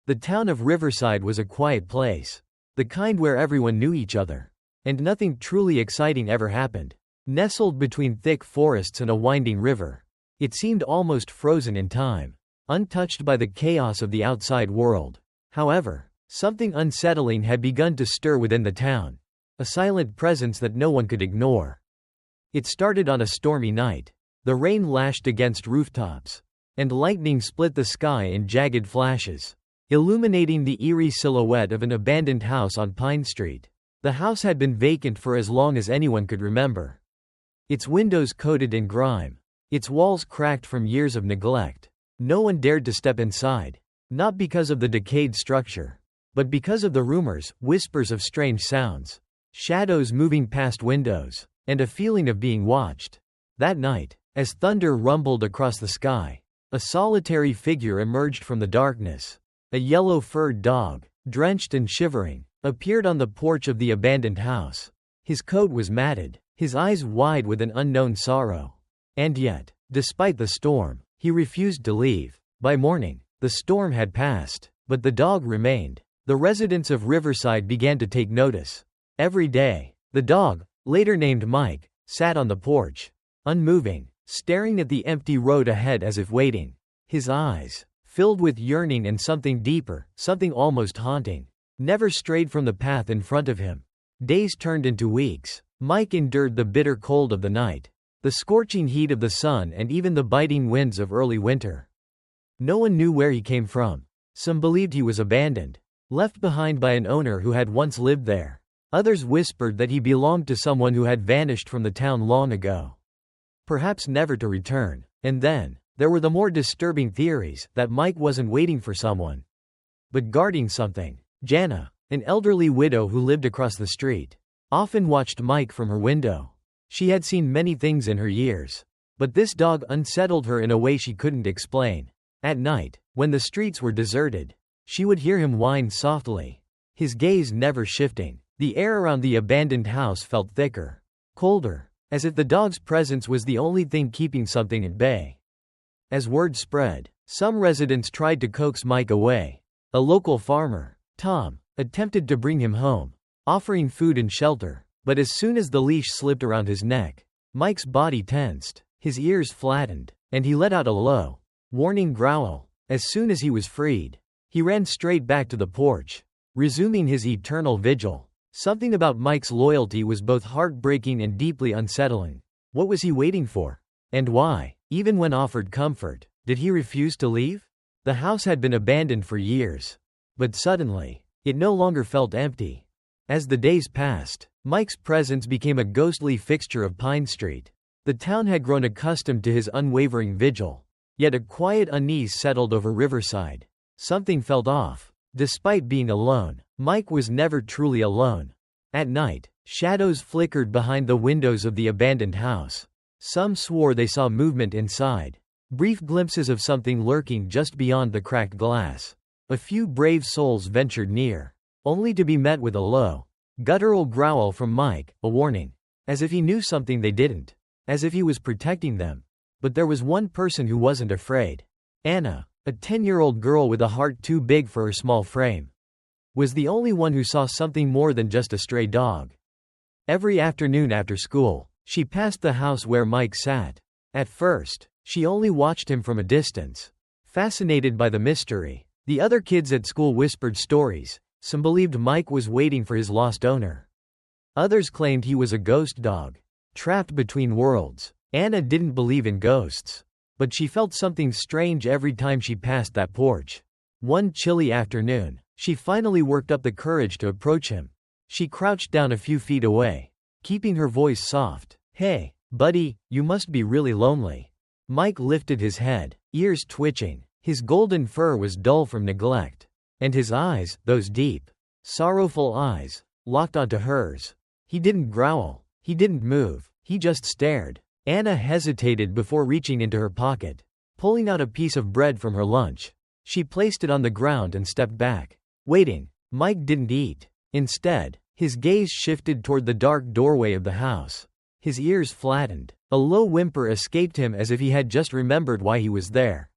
The town of Riverside was a quiet place. The kind where everyone knew each other. And nothing truly exciting ever happened. Nestled between thick forests and a winding river, it seemed almost frozen in time, untouched by the chaos of the outside world. However, something unsettling had begun to stir within the town, a silent presence that no one could ignore. It started on a stormy night. The rain lashed against rooftops, and lightning split the sky in jagged flashes, illuminating the eerie silhouette of an abandoned house on Pine Street. The house had been vacant for as long as anyone could remember. Its windows coated in grime, its walls cracked from years of neglect. No one dared to step inside, not because of the decayed structure, but because of the rumors, whispers of strange sounds, shadows moving past windows, and a feeling of being watched. That night, as thunder rumbled across the sky, a solitary figure emerged from the darkness. A yellow-furred dog, drenched and shivering, appeared on the porch of the abandoned house. His coat was matted, his eyes wide with an unknown sorrow. And yet, despite the storm, he refused to leave. By morning, the storm had passed, but the dog remained. The residents of Riverside began to take notice. Every day, the dog, later named Mike, sat on the porch, unmoving, staring at the empty road ahead as if waiting. His eyes, filled with yearning and something deeper, something almost haunting, never strayed from the path in front of him. Days turned into weeks. Mike endured the bitter cold of the night, the scorching heat of the sun, and even the biting winds of early winter. No one knew where he came from. Some believed he was abandoned, left behind by an owner who had once lived there. Others whispered that he belonged to someone who had vanished from the town long ago, perhaps never to return. And then, there were the more disturbing theories that Mike wasn't waiting for someone, but guarding something. Janna, an elderly widow who lived across the street, often watched Mike from her window. She had seen many things in her years, but this dog unsettled her in a way she couldn't explain. At night, when the streets were deserted, she would hear him whine softly, his gaze never shifting. The air around the abandoned house felt thicker, colder, as if the dog's presence was the only thing keeping something at bay. As word spread, some residents tried to coax Mike away. A local farmer, Tom, attempted to bring him home, offering food and shelter, but as soon as the leash slipped around his neck, Mike's body tensed, his ears flattened, and he let out a low, warning growl. As soon as he was freed, he ran straight back to the porch, resuming his eternal vigil. Something about Mike's loyalty was both heartbreaking and deeply unsettling. What was he waiting for? And why, even when offered comfort, did he refuse to leave? The house had been abandoned for years, but suddenly, it no longer felt empty. As the days passed, Mike's presence became a ghostly fixture of Pine Street. The town had grown accustomed to his unwavering vigil, yet a quiet unease settled over Riverside. Something felt off. Despite being alone, Mike was never truly alone. At night, shadows flickered behind the windows of the abandoned house. Some swore they saw movement inside, brief glimpses of something lurking just beyond the cracked glass. A few brave souls ventured near, only to be met with a low, guttural growl from Mike, a warning, as if he knew something they didn't, as if he was protecting them. But there was one person who wasn't afraid. Anna, a 10-year-old girl with a heart too big for her small frame, was the only one who saw something more than just a stray dog. Every afternoon after school, she passed the house where Mike sat. At first, she only watched him from a distance, fascinated by the mystery. The other kids at school whispered stories. Some believed Mike was waiting for his lost owner. Others claimed he was a ghost dog, trapped between worlds. Anna didn't believe in ghosts, but she felt something strange every time she passed that porch. One chilly afternoon, she finally worked up the courage to approach him. She crouched down a few feet away, keeping her voice soft. "Hey, buddy, you must be really lonely." Mike lifted his head, ears twitching. His golden fur was dull from neglect, and his eyes, those deep, sorrowful eyes, locked onto hers. He didn't growl, he didn't move, he just stared. Anna hesitated before reaching into her pocket, pulling out a piece of bread from her lunch. She placed it on the ground and stepped back, waiting. Mike didn't eat. Instead, his gaze shifted toward the dark doorway of the house. His ears flattened. A low whimper escaped him as if he had just remembered why he was there.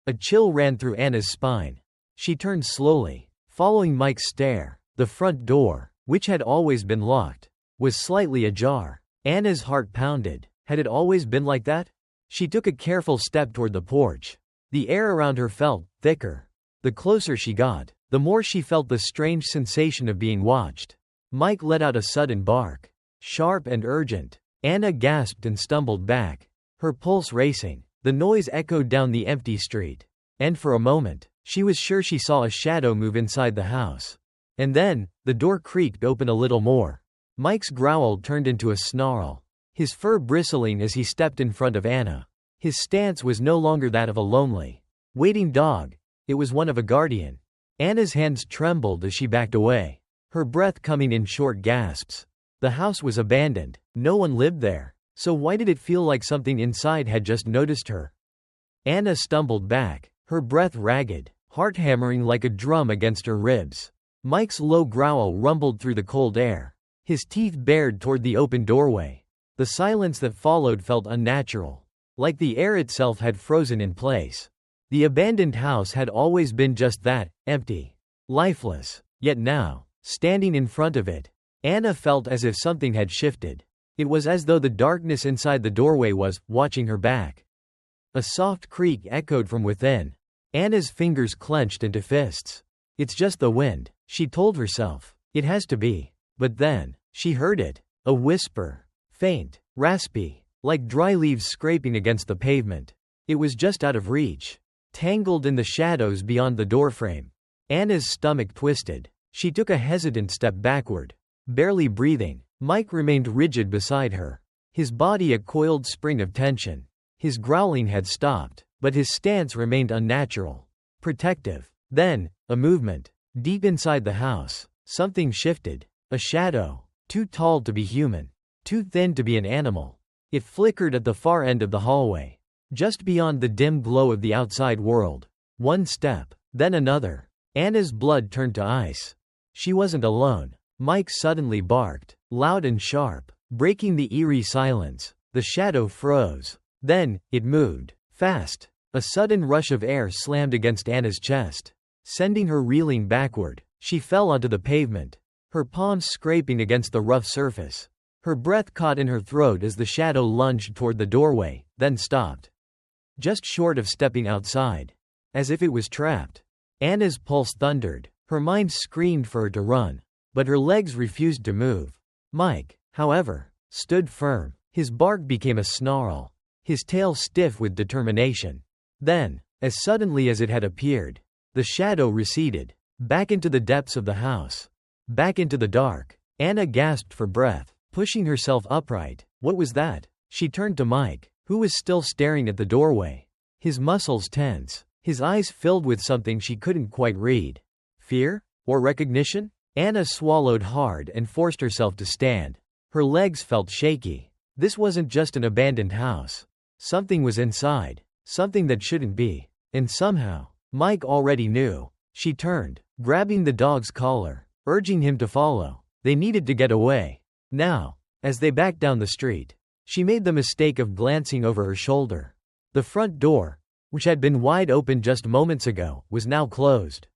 A chill ran through Anna's spine. She turned slowly, following Mike's stare. The front door, which had always been locked, was slightly ajar. Anna's heart pounded. Had it always been like that? She took a careful step toward the porch. The air around her felt thicker. The closer she got, the more she felt the strange sensation of being watched. Mike let out a sudden bark, sharp and urgent. Anna gasped and stumbled back, her pulse racing. The noise echoed down the empty street. And for a moment, she was sure she saw a shadow move inside the house. And then, the door creaked open a little more. Mike's growl turned into a snarl, his fur bristling as he stepped in front of Anna. His stance was no longer that of a lonely, waiting dog. It was one of a guardian. Anna's hands trembled as she backed away, her breath coming in short gasps. The house was abandoned. No one lived there. So why did it feel like something inside had just noticed her? Anna stumbled back, her breath ragged, heart hammering like a drum against her ribs. Mike's low growl rumbled through the cold air, his teeth bared toward the open doorway. The silence that followed felt unnatural, like the air itself had frozen in place. The abandoned house had always been just that, empty, lifeless. Yet now, standing in front of it, Anna felt as if something had shifted. It was as though the darkness inside the doorway was watching her back. A soft creak echoed from within. Anna's fingers clenched into fists. It's just the wind, she told herself. It has to be. But then, she heard it. A whisper. Faint, raspy, like dry leaves scraping against the pavement. It was just out of reach, tangled in the shadows beyond the doorframe. Anna's stomach twisted. She took a hesitant step backward, barely breathing. Mike remained rigid beside her, his body a coiled spring of tension. His growling had stopped, but his stance remained unnatural, protective. Then, a movement. Deep inside the house, something shifted. A shadow, too tall to be human, too thin to be an animal. It flickered at the far end of the hallway, just beyond the dim glow of the outside world. One step, then another. Anna's blood turned to ice. She wasn't alone. Mike suddenly barked, loud and sharp, breaking the eerie silence. The shadow froze. Then, it moved, fast. A sudden rush of air slammed against Anna's chest, sending her reeling backward. She fell onto the pavement, her palms scraping against the rough surface. Her breath caught in her throat as the shadow lunged toward the doorway, then stopped, just short of stepping outside, as if it was trapped. Anna's pulse thundered. Her mind screamed for her to run, but her legs refused to move. Mike, however, stood firm. His bark became a snarl, his tail stiff with determination. Then, as suddenly as it had appeared, the shadow receded, back into the depths of the house, back into the dark. Anna gasped for breath, pushing herself upright. What was that? She turned to Mike, who was still staring at the doorway, his muscles tense, his eyes filled with something she couldn't quite read. Fear? Or recognition? Anna swallowed hard and forced herself to stand. Her legs felt shaky. This wasn't just an abandoned house. Something was inside, something that shouldn't be. And somehow, Mike already knew. She turned, grabbing the dog's collar, urging him to follow. They needed to get away. Now, as they backed down the street, she made the mistake of glancing over her shoulder. The front door, which had been wide open just moments ago, was now closed.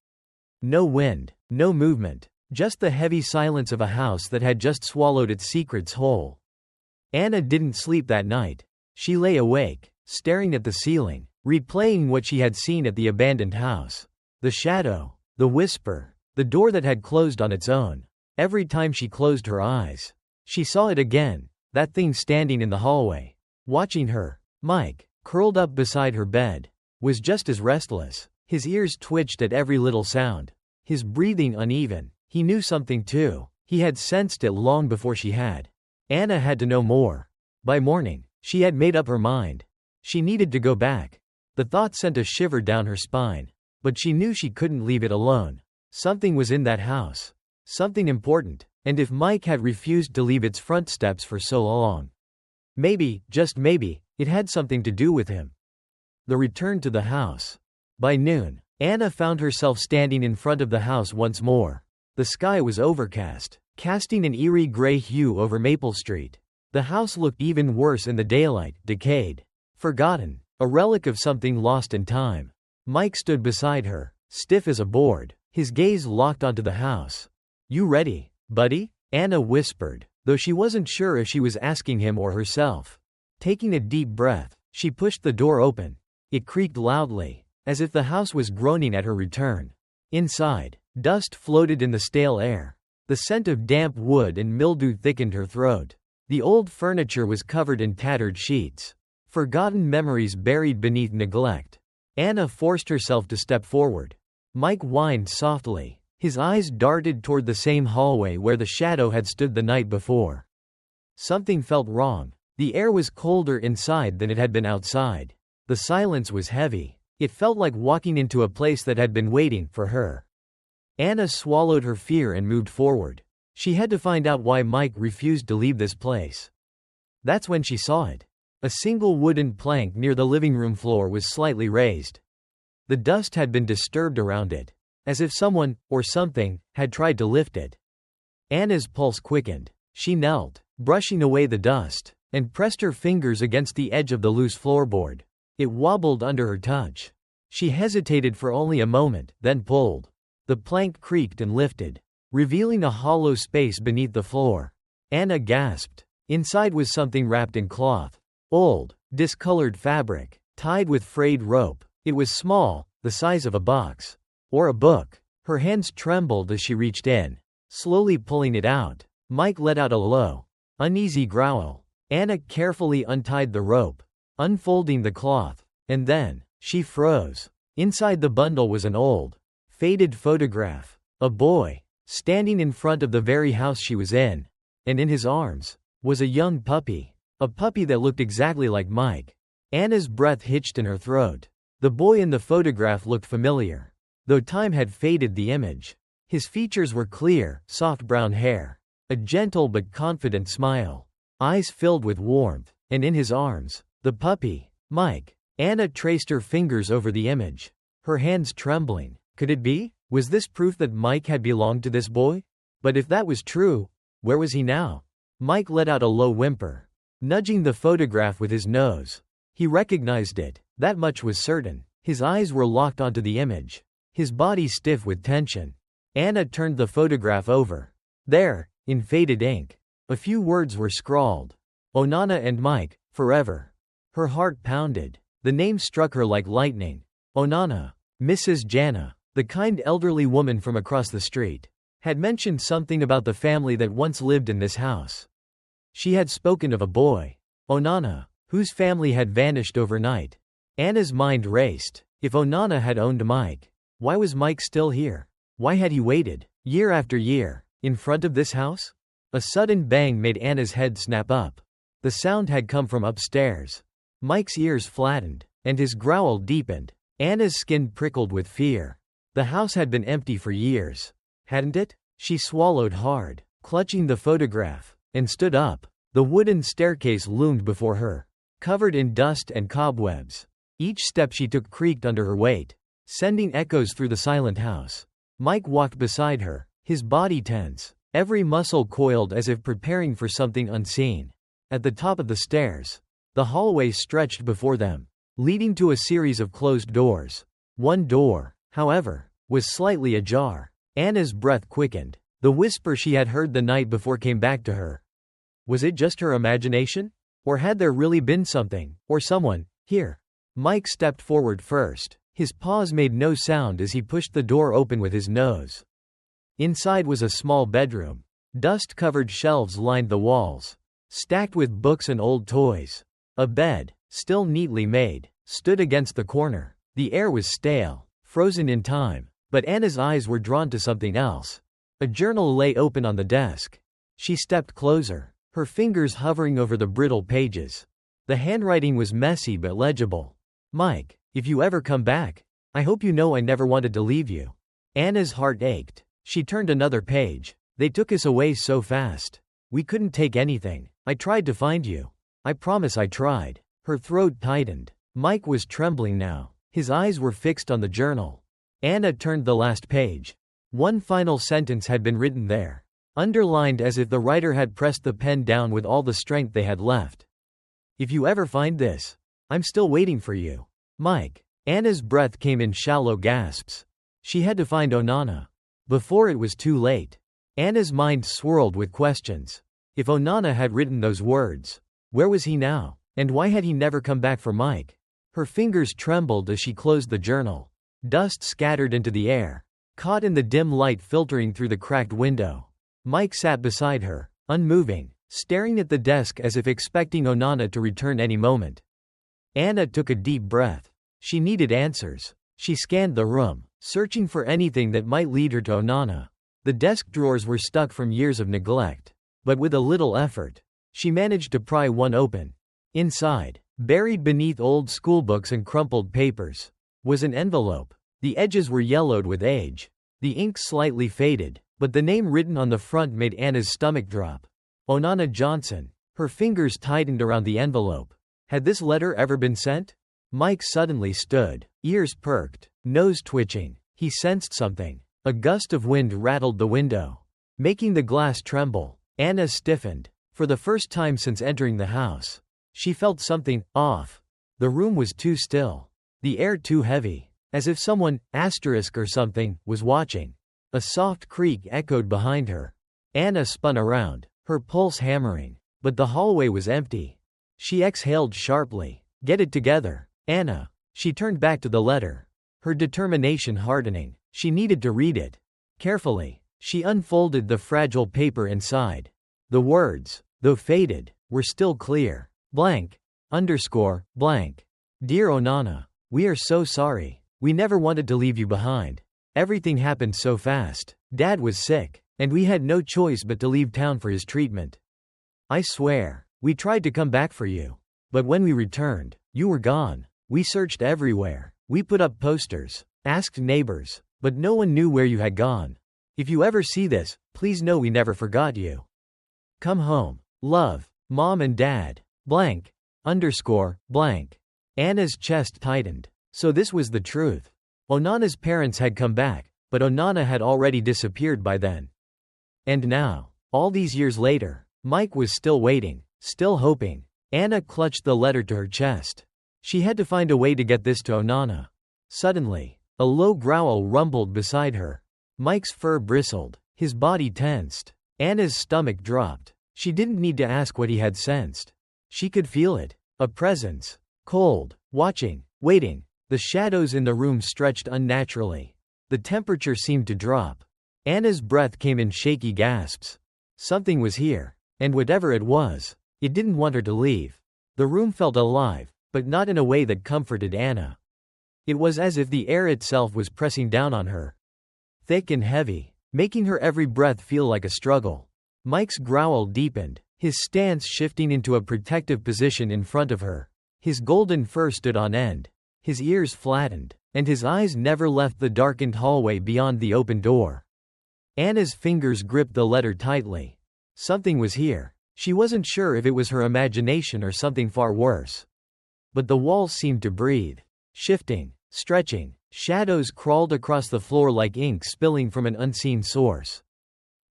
No wind, no movement. Just the heavy silence of a house that had just swallowed its secrets whole. Anna didn't sleep that night. She lay awake, staring at the ceiling, replaying what she had seen at the abandoned house. The shadow, the whisper, the door that had closed on its own. Every time she closed her eyes, she saw it again, that thing standing in the hallway, watching her. Mike, curled up beside her bed, was just as restless. His ears twitched at every little sound, his breathing uneven. He knew something too. He had sensed it long before she had. Anna had to know more. By morning, she had made up her mind. She needed to go back. The thought sent a shiver down her spine. But she knew she couldn't leave it alone. Something was in that house. Something important. And if Mike had refused to leave its front steps for so long, maybe, just maybe, it had something to do with him. The return to the house. By noon, Anna found herself standing in front of the house once more. The sky was overcast, casting an eerie gray hue over Maple Street. The house looked even worse in the daylight, decayed, forgotten, a relic of something lost in time. Mike stood beside her, stiff as a board. His gaze locked onto the house. "You ready, buddy?" Anna whispered, though she wasn't sure if she was asking him or herself. Taking a deep breath, she pushed the door open. It creaked loudly, as if the house was groaning at her return. Inside, dust floated in the stale air. The scent of damp wood and mildew thickened her throat. The old furniture was covered in tattered sheets. Forgotten memories buried beneath neglect. Anna forced herself to step forward. Mike whined softly. His eyes darted toward the same hallway where the shadow had stood the night before. Something felt wrong. The air was colder inside than it had been outside. The silence was heavy. It felt like walking into a place that had been waiting for her. Anna swallowed her fear and moved forward. She had to find out why Mike refused to leave this place. That's when she saw it. A single wooden plank near the living room floor was slightly raised. The dust had been disturbed around it, as if someone, or something, had tried to lift it. Anna's pulse quickened. She knelt, brushing away the dust, and pressed her fingers against the edge of the loose floorboard. It wobbled under her touch. She hesitated for only a moment, then pulled. The plank creaked and lifted, revealing a hollow space beneath the floor. Anna gasped. Inside was something wrapped in cloth. Old, discolored fabric, tied with frayed rope. It was small, the size of a box. Or a book. Her hands trembled as she reached in, slowly pulling it out. Mike let out a low, uneasy growl. Anna carefully untied the rope, unfolding the cloth, and then, she froze. Inside the bundle was an old, faded photograph. A boy, standing in front of the very house she was in. And in his arms, was a young puppy. A puppy that looked exactly like Mike. Anna's breath hitched in her throat. The boy in the photograph looked familiar, though time had faded the image. His features were clear, soft brown hair, a gentle but confident smile, eyes filled with warmth, and in his arms, the puppy, Mike. Anna traced her fingers over the image, her hands trembling. Could it be? Was this proof that Mike had belonged to this boy? But if that was true, where was he now? Mike let out a low whimper, nudging the photograph with his nose. He recognized it, that much was certain. His eyes were locked onto the image, his body stiff with tension. Anna turned the photograph over. There, in faded ink, a few words were scrawled. Onana and Mike, forever. Her heart pounded. The name struck her like lightning. Onana. Mrs. Janna, the kind elderly woman from across the street, had mentioned something about the family that once lived in this house. She had spoken of a boy, Onana, whose family had vanished overnight. Anna's mind raced. If Onana had owned Mike, why was Mike still here? Why had he waited, year after year, in front of this house? A sudden bang made Anna's head snap up. The sound had come from upstairs. Mike's ears flattened, and his growl deepened. Anna's skin prickled with fear. The house had been empty for years, hadn't it? She swallowed hard, clutching the photograph, and stood up. The wooden staircase loomed before her, covered in dust and cobwebs. Each step she took creaked under her weight, sending echoes through the silent house. Mike walked beside her, his body tense, every muscle coiled as if preparing for something unseen. At the top of the stairs, the hallway stretched before them, leading to a series of closed doors. One door, however, was slightly ajar. Anna's breath quickened. The whisper she had heard the night before came back to her. Was it just her imagination? Or had there really been something, or someone, here? Mike stepped forward first. His paws made no sound as he pushed the door open with his nose. Inside was a small bedroom. Dust-covered shelves lined the walls, stacked with books and old toys. A bed, still neatly made, stood against the corner. The air was stale, frozen in time, but Anna's eyes were drawn to something else. A journal lay open on the desk. She stepped closer, her fingers hovering over the brittle pages. The handwriting was messy but legible. Mike, if you ever come back, I hope you know I never wanted to leave you. Anna's heart ached. She turned another page. They took us away so fast. We couldn't take anything. I tried to find you. I promise I tried. Her throat tightened. Mike was trembling now. His eyes were fixed on the journal. Anna turned the last page. One final sentence had been written there, underlined as if the writer had pressed the pen down with all the strength they had left. If you ever find this, I'm still waiting for you. Mike. Anna's breath came in shallow gasps. She had to find Onana before it was too late. Anna's mind swirled with questions. If Onana had written those words, where was he now? And why had he never come back for Mike? Her fingers trembled as she closed the journal. Dust scattered into the air, caught in the dim light filtering through the cracked window. Mike sat beside her, unmoving, staring at the desk as if expecting Onana to return any moment. Anna took a deep breath. She needed answers. She scanned the room, searching for anything that might lead her to Onana. The desk drawers were stuck from years of neglect, but with a little effort, she managed to pry one open. Inside, buried beneath old schoolbooks and crumpled papers, was an envelope. The edges were yellowed with age. The ink slightly faded, but the name written on the front made Anna's stomach drop. Onana Johnson. Her fingers tightened around the envelope. Had this letter ever been sent? Mike suddenly stood, ears perked, nose twitching. He sensed something. A gust of wind rattled the window, making the glass tremble. Anna stiffened. For the first time since entering the house, she felt something off. The room was too still. The air too heavy, as if someone, asterisk or something, was watching. A soft creak echoed behind her. Anna spun around, her pulse hammering, but the hallway was empty. She exhaled sharply. Get it together, Anna. She turned back to the letter, her determination hardening. She needed to read it. Carefully, she unfolded the fragile paper inside. The words, though faded, were still clear. Blank, blank. Dear Onana, we are so sorry. We never wanted to leave you behind. Everything happened so fast. Dad was sick, and we had no choice but to leave town for his treatment. I swear, we tried to come back for you. But when we returned, you were gone. We searched everywhere. We put up posters, asked neighbors, but no one knew where you had gone. If you ever see this, please know we never forgot you. Come home. Love, Mom and Dad. Blank, blank. Anna's chest tightened. So this was the truth. Onana's parents had come back, but Onana had already disappeared by then. And now, all these years later, Mike was still waiting, still hoping. Anna clutched the letter to her chest. She had to find a way to get this to Onana. Suddenly, a low growl rumbled beside her. Mike's fur bristled, his body tensed. Anna's stomach dropped. She didn't need to ask what he had sensed. She could feel it. A presence. Cold, watching, waiting. The shadows in the room stretched unnaturally. The temperature seemed to drop. Anna's breath came in shaky gasps. Something was here, and whatever it was, it didn't want her to leave. The room felt alive, but not in a way that comforted Anna. It was as if the air itself was pressing down on her. Thick and heavy, making her every breath feel like a struggle. Mike's growl deepened, his stance shifting into a protective position in front of her. His golden fur stood on end. His ears flattened, and his eyes never left the darkened hallway beyond the open door. Anna's fingers gripped the letter tightly. Something was here. She wasn't sure if it was her imagination or something far worse. But the walls seemed to breathe. Shifting, stretching, shadows crawled across the floor like ink spilling from an unseen source.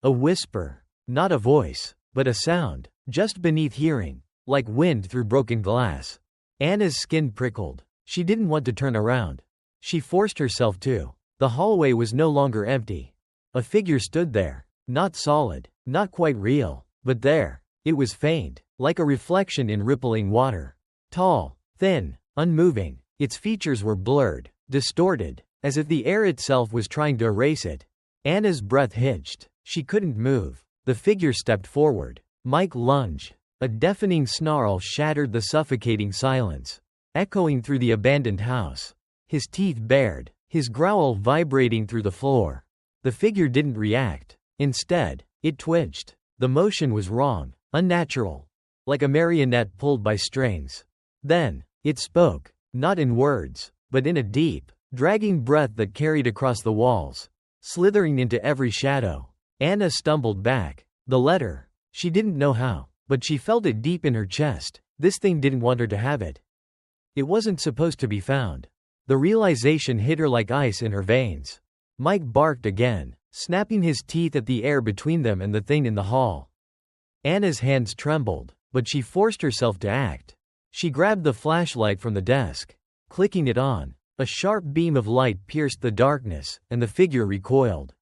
A whisper, not a voice, but a sound, just beneath hearing, like wind through broken glass. Anna's skin prickled. She didn't want to turn around. She forced herself to. The hallway was no longer empty. A figure stood there. Not solid, not quite real, but there. It was faint, like a reflection in rippling water. Tall, thin, unmoving. Its features were blurred, distorted, as if the air itself was trying to erase it. Anna's breath hitched. She couldn't move. The figure stepped forward. Mike lunged. A deafening snarl shattered the suffocating silence, echoing through the abandoned house. His teeth bared, his growl vibrating through the floor. The figure didn't react. Instead, it twitched. The motion was wrong, unnatural, like a marionette pulled by strings. Then, it spoke, not in words, but in a deep, dragging breath that carried across the walls, slithering into every shadow. Anna stumbled back. The letter. She didn't know how, but she felt it deep in her chest. This thing didn't want her to have it. It wasn't supposed to be found. The realization hit her like ice in her veins. Mike barked again, snapping his teeth at the air between them and the thing in the hall. Anna's hands trembled, but she forced herself to act. She grabbed the flashlight from the desk. Clicking it on, A sharp beam of light pierced the darkness, and the figure recoiled.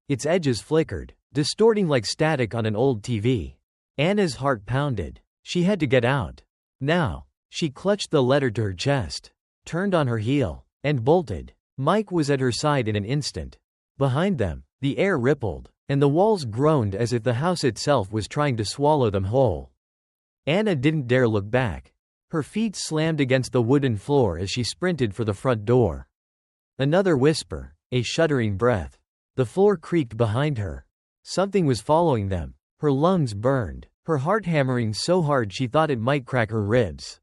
Its edges flickered, distorting like static on an old TV. Anna's heart pounded. She had to get out. Now. She clutched the letter to her chest, turned on her heel, and bolted. Mike was at her side in an instant. Behind them, the air rippled, and the walls groaned as if the house itself was trying to swallow them whole. Anna didn't dare look back. Her feet slammed against the wooden floor as she sprinted for the front door. Another whisper, a shuddering breath. The floor creaked behind her. Something was following them. Her lungs burned, her heart hammering so hard she thought it might crack her ribs.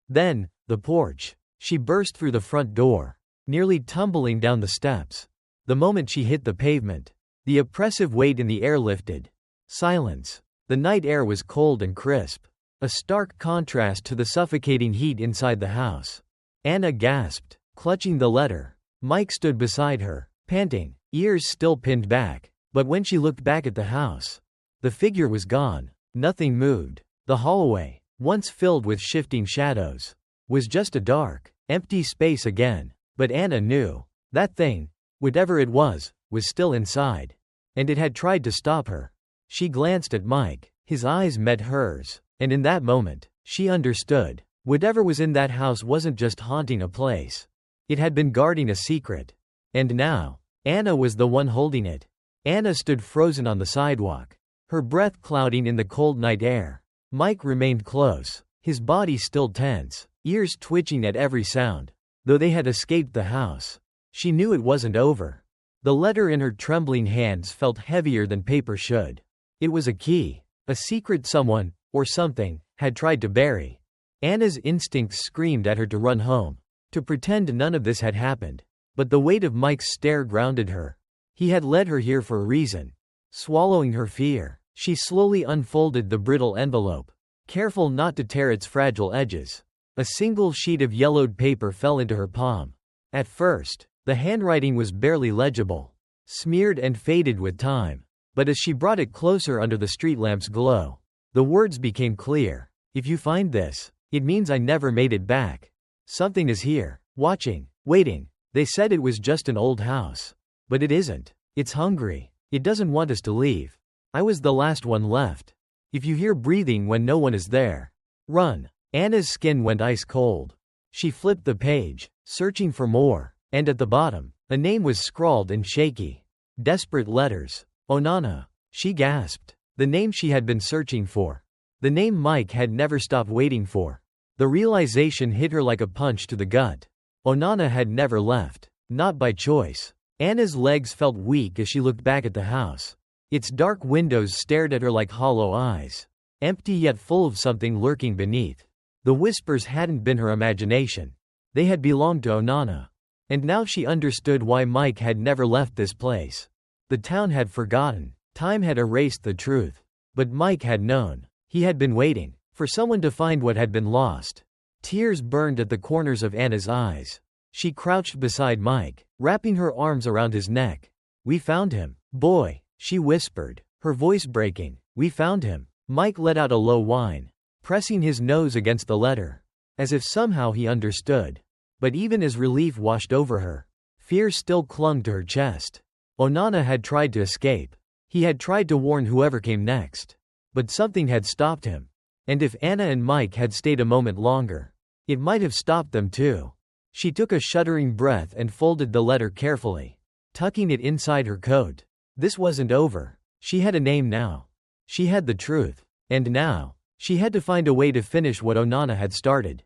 Then, the porch. She burst through the front door, nearly tumbling down the steps. The moment she hit the pavement, the oppressive weight in the air lifted. Silence. The night air was cold and crisp, a stark contrast to the suffocating heat inside the house. Anna gasped, clutching the letter. Mike stood beside her, panting, ears still pinned back. But when she looked back at the house, the figure was gone. Nothing moved. The hallway, once filled with shifting shadows, was just a dark, empty space again. But Anna knew that thing, whatever it was still inside. And it had tried to stop her. She glanced at Mike. His eyes met hers. And in that moment, she understood. Whatever was in that house wasn't just haunting a place. It had been guarding a secret. And now, Anna was the one holding it. Anna stood frozen on the sidewalk, her breath clouding in the cold night air. Mike remained close, his body still tense, ears twitching at every sound. Though they had escaped the house, she knew it wasn't over. The letter in her trembling hands felt heavier than paper should. It was a key, a secret someone, or something, had tried to bury. Anna's instincts screamed at her to run home, to pretend none of this had happened. But the weight of Mike's stare grounded her. He had led her here for a reason. Swallowing her fear, she slowly unfolded the brittle envelope, careful not to tear its fragile edges. A single sheet of yellowed paper fell into her palm. At first, the handwriting was barely legible, smeared and faded with time. But as she brought it closer under the street lamp's glow, the words became clear. If you find this, it means I never made it back. Something is here, watching, waiting. They said it was just an old house. But it isn't. It's hungry. It doesn't want us to leave. I was the last one left. If you hear breathing when no one is there, run. Anna's skin went ice cold. She flipped the page, searching for more, and at the bottom, a name was scrawled in shaky, desperate letters. Onana. She gasped. The name she had been searching for. The name Mike had never stopped waiting for. The realization hit her like a punch to the gut. Onana had never left. Not by choice. Anna's legs felt weak as she looked back at the house. Its dark windows stared at her like hollow eyes, empty yet full of something lurking beneath. The whispers hadn't been her imagination. They had belonged to Onana. And now she understood why Mike had never left this place. The town had forgotten. Time had erased the truth. But Mike had known. He had been waiting for someone to find what had been lost. Tears burned at the corners of Anna's eyes. She crouched beside Mike, wrapping her arms around his neck. We found him, boy, she whispered, her voice breaking. We found him. Mike let out a low whine, pressing his nose against the letter, as if somehow he understood. But even as relief washed over her, fear still clung to her chest. Onana had tried to escape. He had tried to warn whoever came next. But something had stopped him. And if Anna and Mike had stayed a moment longer, it might have stopped them too. She took a shuddering breath and folded the letter carefully, tucking it inside her coat. This wasn't over. She had a name now. She had the truth. And now, she had to find a way to finish what Onana had started.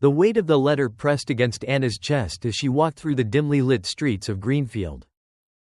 The weight of the letter pressed against Anna's chest as she walked through the dimly lit streets of Greenfield.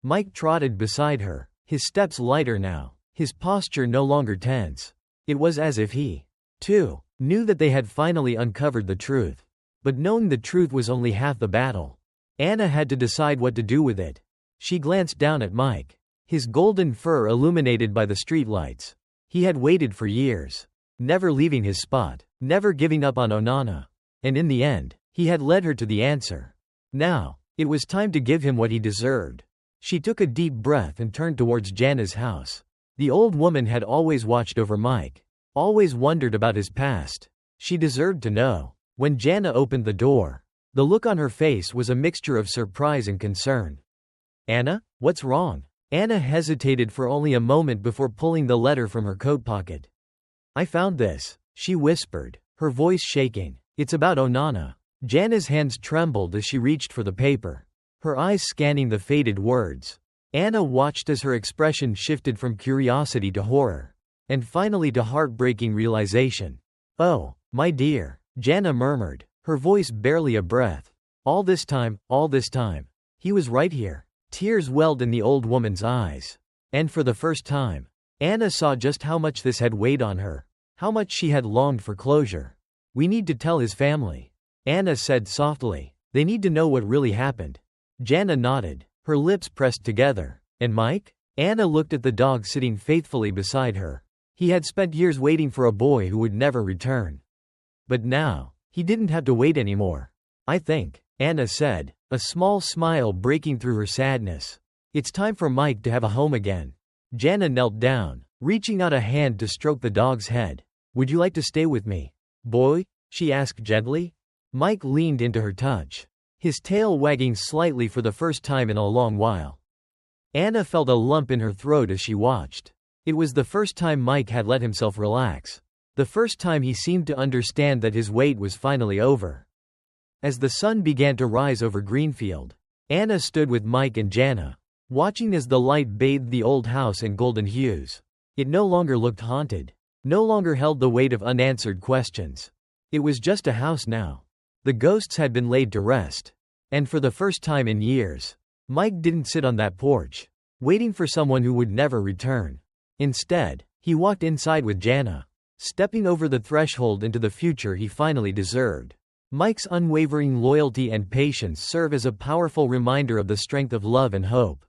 Mike trotted beside her, his steps lighter now, his posture no longer tense. It was as if he, too, knew that they had finally uncovered the truth. But knowing the truth was only half the battle. Anna had to decide what to do with it. She glanced down at Mike, his golden fur illuminated by the streetlights. He had waited for years, never leaving his spot, never giving up on Onana. And in the end, he had led her to the answer. Now, it was time to give him what he deserved. She took a deep breath and turned towards Janna's house. The old woman had always watched over Mike, always wondered about his past. She deserved to know. When Janna opened the door, The look on her face was a mixture of surprise and concern. Anna, what's wrong? Anna hesitated for only a moment before pulling the letter from her coat pocket. I found this, she whispered, her voice shaking. It's about Onana. Janna's hands trembled as she reached for the paper, her eyes scanning the faded words. Anna watched as her expression shifted from curiosity to horror, and finally to heartbreaking realization. Oh, my dear, Janna murmured, her voice barely a breath. All this time, he was right here. Tears welled in the old woman's eyes. And for the first time, Anna saw just how much this had weighed on her, how much she had longed for closure. We need to tell his family, Anna said softly. They need to know what really happened. Janna nodded, her lips pressed together. And Mike? Anna looked at the dog sitting faithfully beside her. He had spent years waiting for a boy who would never return. But now, he didn't have to wait anymore. I think, Anna said, a small smile breaking through her sadness. It's time for Mike to have a home again. Janna knelt down, reaching out a hand to stroke the dog's head. Would you like to stay with me, boy? She asked gently. Mike leaned into her touch, his tail wagging slightly for the first time in a long while. Anna felt a lump in her throat as she watched. It was the first time Mike had let himself relax. The first time he seemed to understand that his wait was finally over. As the sun began to rise over Greenfield, Anna stood with Mike and Janna, watching as the light bathed the old house in golden hues. It no longer looked haunted, no longer held the weight of unanswered questions. It was just a house now. The ghosts had been laid to rest. And for the first time in years, Mike didn't sit on that porch, waiting for someone who would never return. Instead, he walked inside with Janna, stepping over the threshold into the future he finally deserved. Mike's unwavering loyalty and patience serve as a powerful reminder of the strength of love and hope.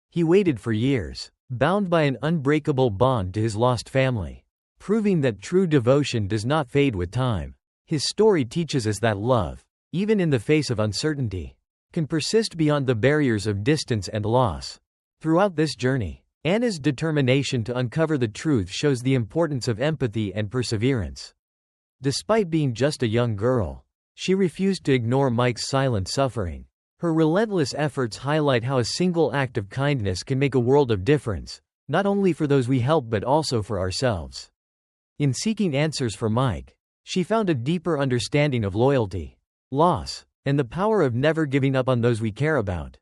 He waited for years, bound by an unbreakable bond to his lost family, proving that true devotion does not fade with time. His story teaches us that love, even in the face of uncertainty, can persist beyond the barriers of distance and loss. Throughout this journey, Anna's determination to uncover the truth shows the importance of empathy and perseverance. Despite being just a young girl, she refused to ignore Mike's silent suffering. Her relentless efforts highlight how a single act of kindness can make a world of difference, not only for those we help but also for ourselves. In seeking answers for Mike, she found a deeper understanding of loyalty, loss, and the power of never giving up on those we care about.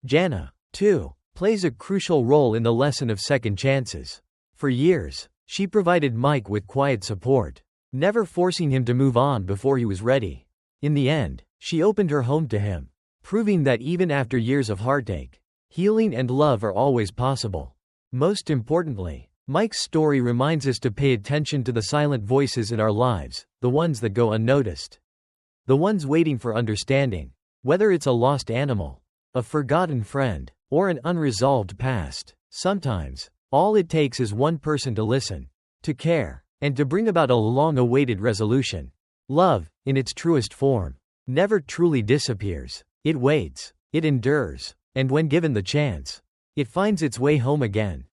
Janna, too, plays a crucial role in the lesson of second chances. For years, she provided Mike with quiet support, never forcing him to move on before he was ready. In the end, she opened her home to him, proving that even after years of heartache, healing and love are always possible. Most importantly, Mike's story reminds us to pay attention to the silent voices in our lives, the ones that go unnoticed. The ones waiting for understanding. Whether it's a lost animal, a forgotten friend, or an unresolved past, sometimes, all it takes is one person to listen, to care, and to bring about a long-awaited resolution. Love, in its truest form, never truly disappears. It waits, it endures, and when given the chance, it finds its way home again.